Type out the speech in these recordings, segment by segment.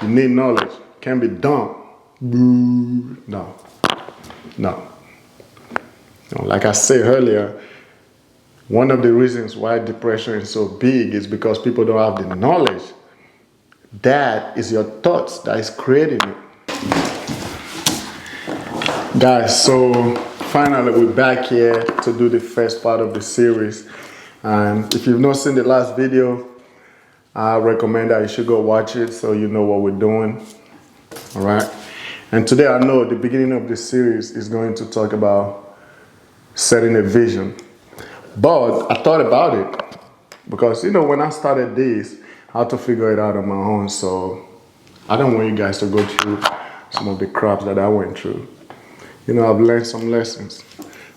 You need knowledge. Can't be dumb. No. No. No. Like I said earlier, one of the reasons why depression is so big is because people don't have the knowledge. That is your thoughts that is creating it. Guys, so finally we're back here to do the first part of the series. And if you've not seen the last video, I recommend that you should go watch it so you know what we're doing. All right. And today I know the beginning of this series is going to talk about setting a vision. But I thought about it because, when I started this, I had to figure it out on my own. So I don't want you guys to go through some of the craps that I went through. I've learned some lessons.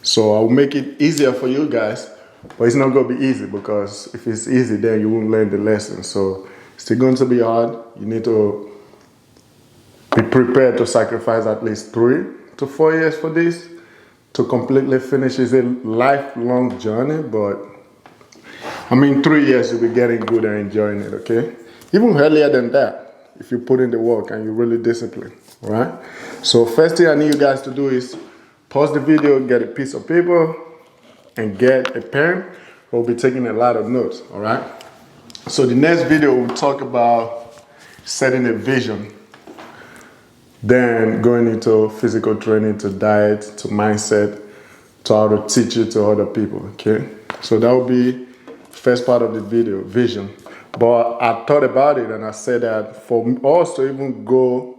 So I'll make it easier for you guys, but it's not going to be easy because if it's easy, then you won't learn the lesson. So it's still going to be hard. You need to be prepared to sacrifice at least 3 to 4 years for this to completely finish. It's a lifelong journey, but 3 years you'll be getting good and enjoying it, okay? Even earlier than that, if you put in the work and you're really disciplined, all right? So first thing I need you guys to do is pause the video, get a piece of paper, and get a pen. We'll be taking a lot of notes, all right? So the next video we'll talk about setting a vision, then going into physical training, to diet, to mindset, to how to teach it to other people, okay? So that will be first part of the video, vision. But I thought about it and I said that for us to even go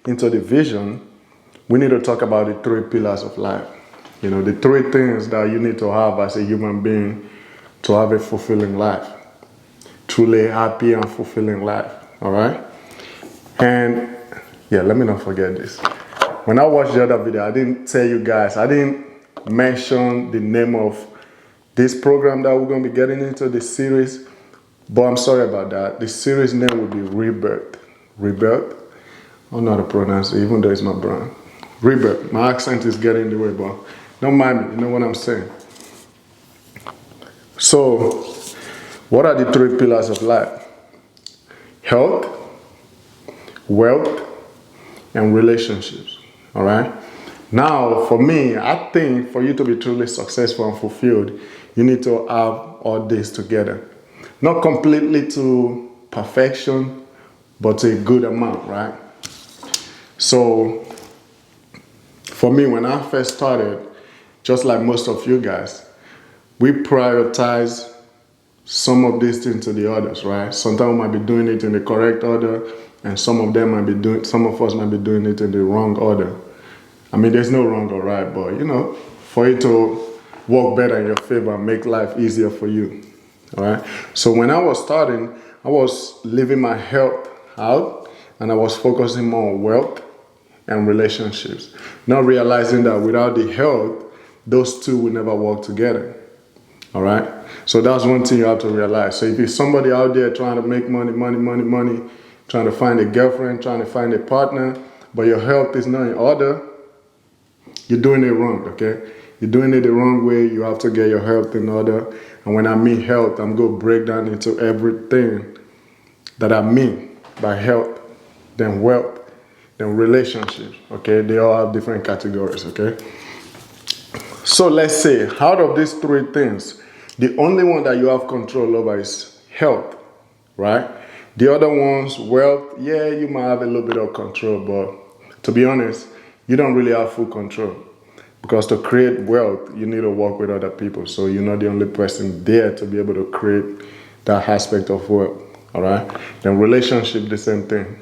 into the vision, we need to talk about the 3 pillars of life. The 3 things that you need to have as a human being to have a fulfilling life. Truly happy and fulfilling life, all right? And yeah, let me not forget this. When I watched the other video, I didn't tell you guys, I didn't mention the name of this program that we're going to be getting into, this series, but I'm sorry about that. The series name will be Rebirth. Rebirth? I don't know how to pronounce it, even though it's my brand. Rebirth. My accent is getting in the way, but don't mind me, you know what I'm saying. So, what are the 3 pillars of life? Health, wealth, and relationships, all right? Now, for me, I think for you to be truly successful and fulfilled, you need to have all this together. Not completely to perfection, but to a good amount, right? So, for me, when I first started, just like most of you guys, we prioritize some of these things to the others, right? Sometimes we might be doing it in the correct order, and some of us might be doing it in the wrong order. There's no wrong or right, but for it to work better in your favor and make life easier for you, all right? So when I was starting, I was living my health out, and I was focusing more on wealth and relationships, not realizing that without the health, those 2 will never work together, all right? So that's one thing you have to realize. So if you're somebody out there trying to make money, trying to find a girlfriend, trying to find a partner, but your health is not in order, you're doing it wrong, okay? You're doing it the wrong way. You have to get your health in order. And when I mean health, I'm going to break down into everything that I mean by health, then wealth, then relationships, okay? They all have different categories, okay? So let's say, out of these 3 things, the only one that you have control over is health, right? The other ones, wealth, yeah, you might have a little bit of control, but to be honest, you don't really have full control. Because to create wealth, you need to work with other people. So you're not the only person there to be able to create that aspect of wealth, all right? Then relationship, the same thing.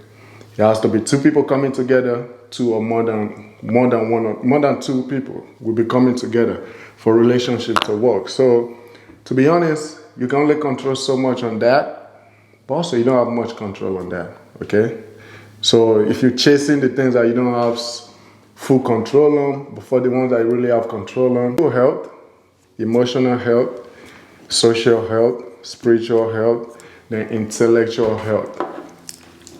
It has to be 2 people coming together, 2 or more than 2 people will be coming together for relationship to work. So to be honest, you can only control so much on that, but also you don't have much control on that, okay? So if you're chasing the things that you don't have full control on, before the ones that you really have control on, health, emotional health, social health, spiritual health, then intellectual health.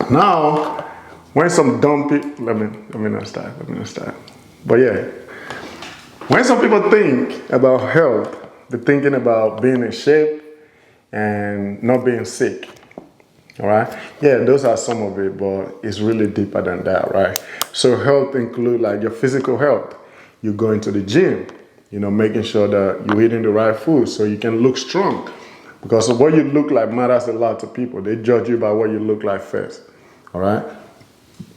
Now, when some dumb people, let me not start. But yeah, when some people think about health, they're thinking about being in shape and not being sick. All right. Yeah, those are some of it, but it's really deeper than that, right? So health include like your physical health. You going to the gym, making sure that you're eating the right food so you can look strong. Because what you look like matters a lot to people. They judge you by what you look like first. All right.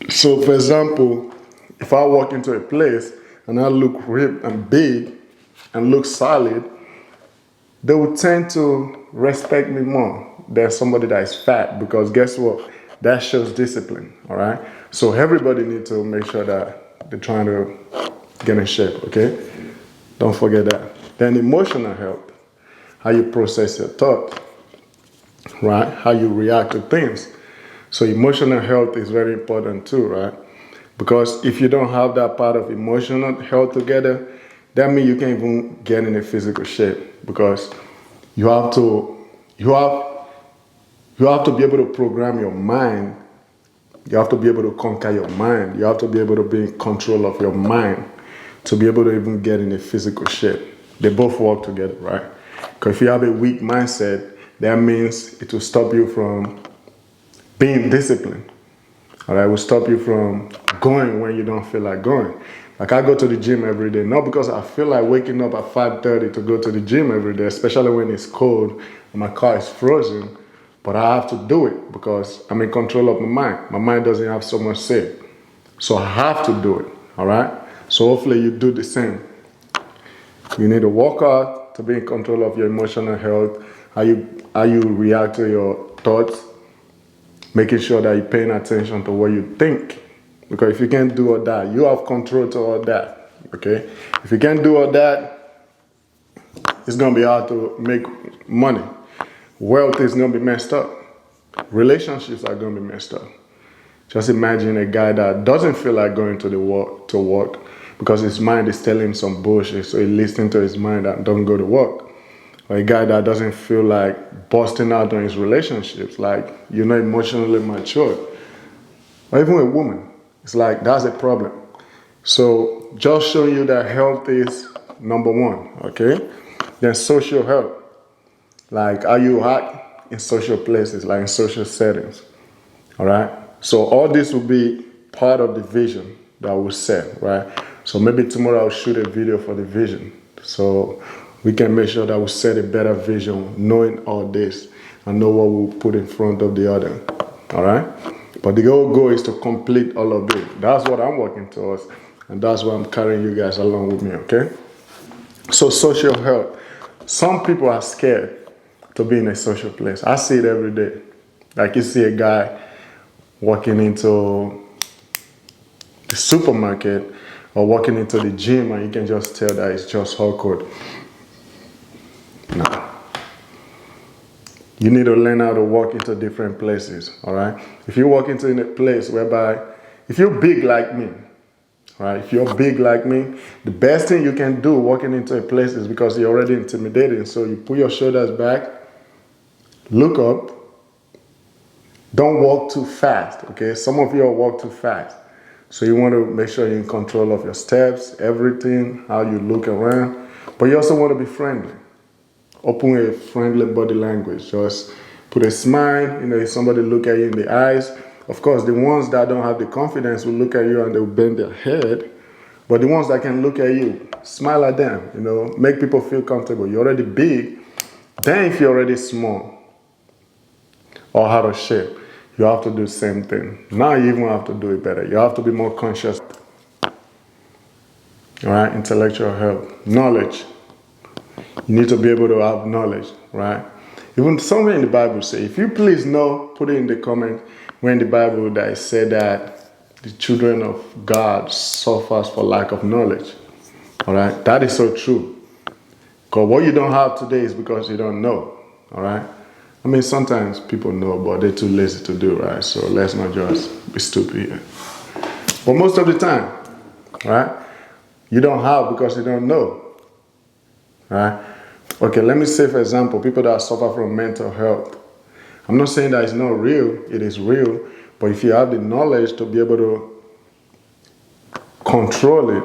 So for example, if I walk into a place and I look ripped and big and look solid, they will tend to respect me more than somebody that is fat, because guess what? That shows discipline, all right? So everybody needs to make sure that they're trying to get in shape, okay? Don't forget that. Then emotional health, how you process your thoughts, right? How you react to things. So emotional health is very important too, right? Because if you don't have that part of emotional health together, that means you can't even get in a physical shape, because you have to be able to program your mind. You have to be able to conquer your mind. You have to be able to be in control of your mind to be able to even get in a physical shape. They both work together, right? Because if you have a weak mindset, that means it will stop you from being disciplined. All right, it will stop you from going when you don't feel like going. Like I go to the gym every day, not because I feel like waking up at 5:30 to go to the gym every day, especially when it's cold and my car is frozen, but I have to do it because I'm in control of my mind. My mind doesn't have so much say. So I have to do it, all right? So hopefully you do the same. You need to work hard to be in control of your emotional health, how you react to your thoughts, making sure that you're paying attention to what you think. Because if you can't do all that, you have control to all that, okay? If you can't do all that, it's going to be hard to make money. Wealth is going to be messed up. Relationships are going to be messed up. Just imagine a guy that doesn't feel like going to work because his mind is telling him some bullshit, so he listens to his mind and don't go to work. Or a guy that doesn't feel like busting out on his relationships, like you're not emotionally mature. Or even a woman. It's like, that's a problem. So just showing you that health is number one, okay? Then social health. Like how you act in social places, like in social settings, all right? So all this will be part of the vision that we'll set, right? So maybe tomorrow I'll shoot a video for the vision. So we can make sure that we set a better vision, knowing all this and know what we'll put in front of the other, all right? But the whole goal is to complete all of it. That's what I'm working towards, and that's why I'm carrying you guys along with me, okay? So social health. Some people are scared to be in a social place. I see it every day. Like you see a guy walking into the supermarket or walking into the gym and you can just tell that it's just awkward. No. You need to learn how to walk into different places, all right? If you walk into a place whereby, if you're big like me, right? If you're big like me, the best thing you can do walking into a place is, because you're already intimidating, so you put your shoulders back, look up, don't walk too fast, okay? Some of you all walk too fast. So you want to make sure you're in control of your steps, everything, how you look around, but you also want to be friendly. Open a friendly body language. Just put a smile. If somebody look at you in the eyes, of course, the ones that don't have the confidence will look at you and they'll bend their head. But the ones that can look at you, smile at them, make people feel comfortable. You're already big. Then if you're already small or out of shape, you have to do the same thing. Now you even have to do it better. You have to be more conscious. All right, intellectual health, knowledge. You need to be able to have knowledge, right? Even somewhere in the Bible say, if you please know, put it in the comment where in the Bible that it said that the children of God suffers for lack of knowledge. All right, that is so true. Because what you don't have today is because you don't know. All right. I mean, sometimes people know, but they're too lazy to do, right? So let's not just be stupid here. But most of the time, right, you don't have because you don't know. Right? Okay, let me say, for example, people that suffer from mental health. I'm not saying that it's not real, it is real, but if you have the knowledge to be able to control it,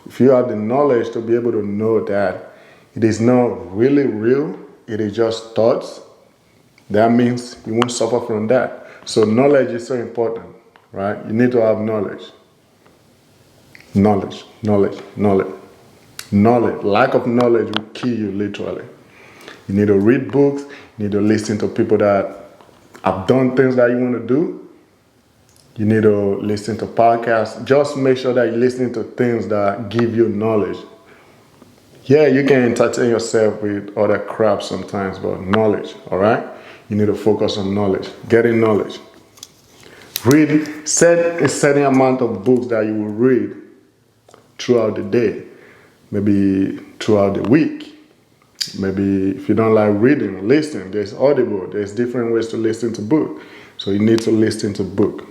if you have the knowledge to be able to know that it is not really real, it is just thoughts, that means you won't suffer from that. So knowledge is so important, right? You need to have knowledge. Knowledge, knowledge, knowledge. Knowledge. Lack of knowledge will kill you literally. You need to read books. You need to listen to people that have done things that you want to do. You need to listen to podcasts. Just make sure that you're listening to things that give you knowledge. Yeah, you can entertain yourself with other crap sometimes, but knowledge, all right? You need to focus on knowledge, getting knowledge. Read, set a certain amount of books that you will read throughout the day, maybe throughout the week. Maybe if you don't like reading, listen. There's Audible. There's different ways to listen to book. So you need to listen to book.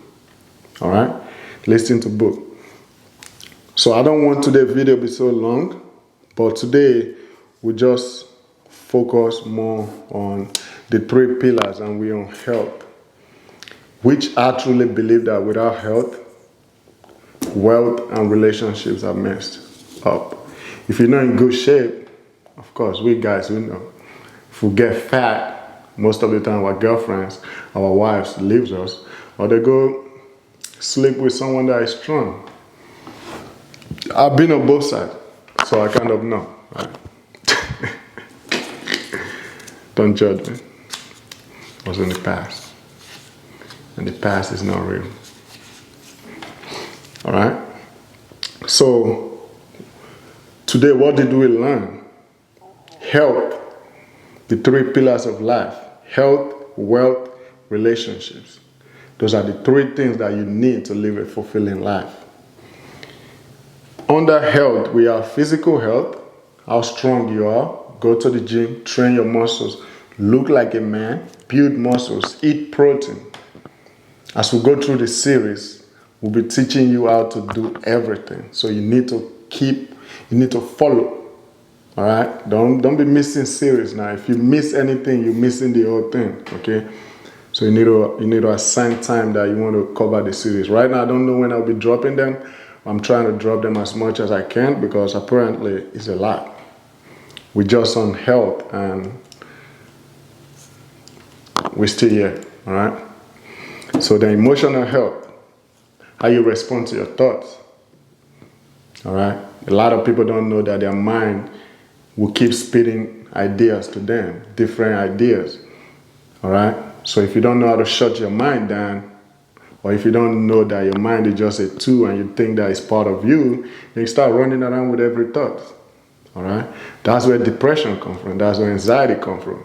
All right? Listen to book. So I don't want today's video to be so long, but today we just focus more on the 3 pillars, and we're on health, which I truly believe that without health, wealth and relationships are messed up. If you're not in good shape, of course, we guys, we know. If we get fat, most of the time our girlfriends, our wives leaves us, or they go sleep with someone that is strong. I've been on both sides, so I kind of know, right? Don't judge me. It was in the past. And the past is not real. All right? So, today, what did we learn? Health, the 3 pillars of life. Health, wealth, relationships. Those are the 3 things that you need to live a fulfilling life. Under health, we have physical health, how strong you are. Go to the gym, train your muscles, look like a man, build muscles, eat protein. As we go through the series, we'll be teaching you how to do everything. So you need to follow. All right? Don't be missing series now. If you miss anything, you're missing the whole thing, okay? So you need to assign time that you want to cover the series. Right now, I don't know when I'll be dropping them. I'm trying to drop them as much as I can because apparently it's a lot. We're just on health and we're still here, all right? So the emotional health, how you respond to your thoughts, all right? A lot of people don't know that their mind will keep spitting ideas to them, different ideas, all right? So if you don't know how to shut your mind down, or if you don't know that your mind is just a tool and you think that it's part of you, then you start running around with every thought, all right? That's where depression comes from. That's where anxiety comes from.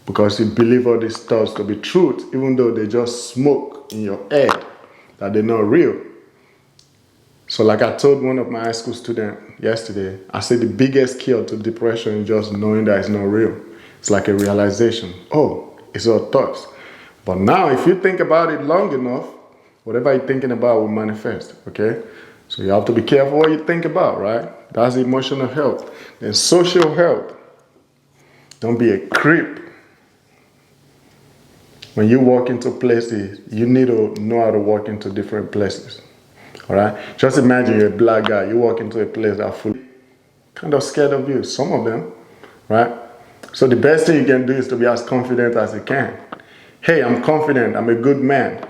Because you believe all these thoughts to be truth, even though they just smoke in your head, that they're not real. So like I told one of my high school students yesterday, I said the biggest cure to depression is just knowing that it's not real. It's like a realization. Oh, it's all thoughts. But now if you think about it long enough, whatever you're thinking about will manifest, okay? So you have to be careful what you think about, right? That's emotional health. Then social health. Don't be a creep. When you walk into places, you need to know how to walk into different places. All right? Just imagine you're a black guy. You walk into a place that's full, kind of scared of you. Some of them, right? So the best thing you can do is to be as confident as you can. Hey, I'm confident. I'm a good man.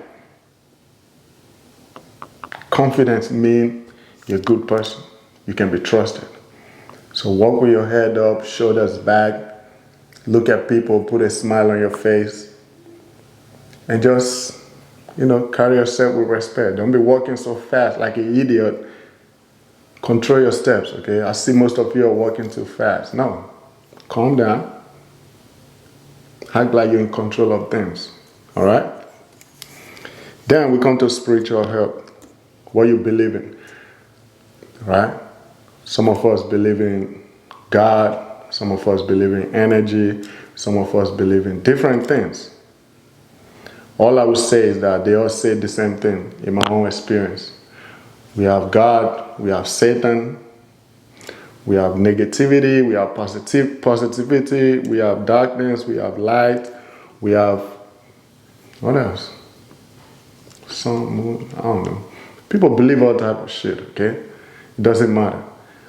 Confidence means you're a good person. You can be trusted. So walk with your head up, shoulders back. Look at people, put a smile on your face. And just, carry yourself with respect. Don't be walking so fast like an idiot. Control your steps, okay? I see most of you are walking too fast. No. Calm down. Act like you're in control of things. All right? Then we come to spiritual health. What you believe in. Right? Some of us believe in God. Some of us believe in energy. Some of us believe in different things. All I would say is that they all say the same thing in my own experience. We have God, we have Satan, we have negativity, we have positivity, we have darkness, we have light, we have, what else? Sun, moon, I don't know. People believe all type of shit, okay? It doesn't matter.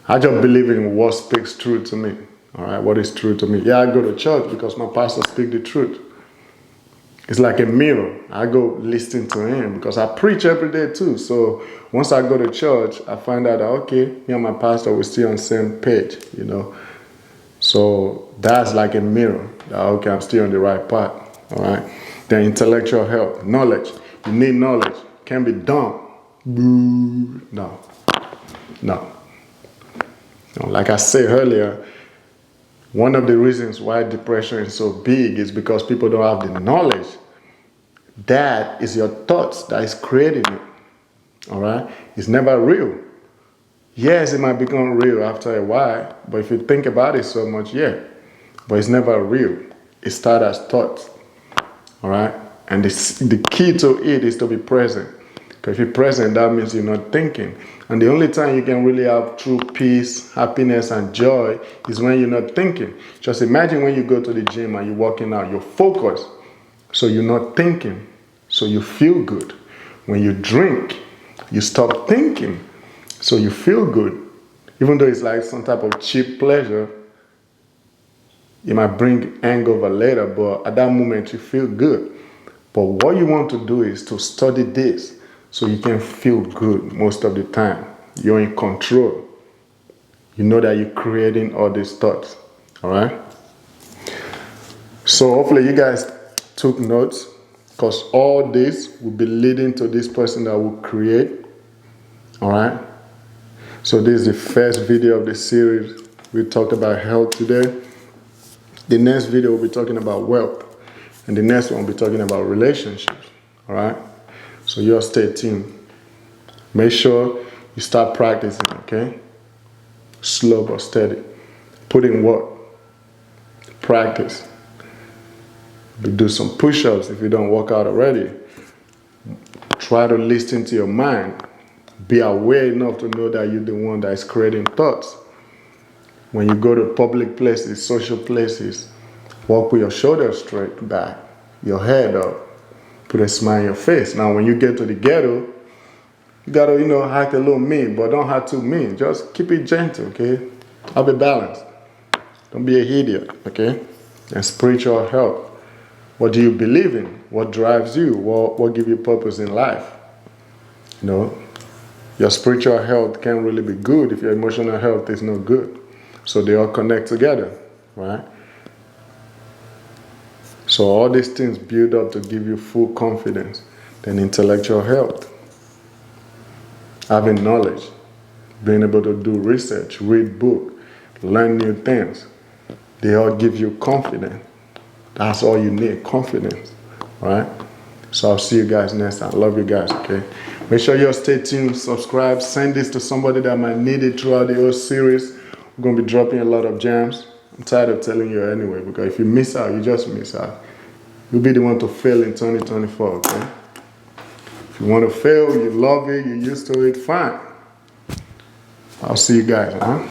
I just believe in what speaks true to me, all right? What is true to me. Yeah, I go to church because my pastor speaks the truth. It's like a mirror. I go listen to him because I preach every day too. So once I go to church, I find out that, okay, me and my pastor, we're still on the same page, you know. So that's like a mirror. That, okay, I'm still on the right path, all right? Then intellectual health, knowledge. You need knowledge. Can't be dumb. Boo. No. No. Like I said earlier, one of the reasons why depression is so big is because people don't have the knowledge. That is your thoughts that is creating it. All right? It's never real. Yes, it might become real after a while, but if you think about it so much, yeah. But it's never real. It starts as thoughts. All right? And the key to it is to be present. Because if you're present, that means you're not thinking. And the only time you can really have true peace, happiness, and joy is when you're not thinking. Just imagine when you go to the gym and you're working out, you're focused. So you're not thinking. So you feel good. When you drink, you stop thinking. So you feel good. Even though it's like some type of cheap pleasure, it might bring hangover later, but at that moment you feel good. But what you want to do is to study this so you can feel good most of the time. You're in control. You know that you're creating all these thoughts. All right? So hopefully you guys took notes, because all this will be leading to this person that will create. All right? So this is the first video of the series. We talked about health today. The next video we'll be talking about wealth. And the next one we'll be talking about relationships. All right? So you all stay tuned. Make sure you start practicing, okay? Slow but steady. Put in work. Practice. Do some push-ups if you don't work out already. Try to listen to your mind. Be aware enough to know that you're the one that is creating thoughts. When you go to public places, social places, walk with your shoulders straight back, your head up, put a smile on your face. Now, when you get to the ghetto, you gotta, act a little mean, but don't act too mean. Just keep it gentle, okay? Have a balance. Don't be an idiot, okay? And spiritual health. What do you believe in? What drives you? What gives you purpose in life? Your spiritual health can't really be good if your emotional health is not good. So they all connect together, right? So all these things build up to give you full confidence. Then intellectual health, having knowledge, being able to do research, read books, learn new things. They all give you confidence. That's all you need, confidence, right? So I'll see you guys next time. Love you guys, okay? Make sure you stay tuned, subscribe, send this to somebody that might need it throughout the whole series. We're going to be dropping a lot of gems. I'm tired of telling you anyway, because if you miss out, you just miss out. You'll be the one to fail in 2024, okay? If you want to fail, you love it, you're used to it, fine. I'll see you guys, huh?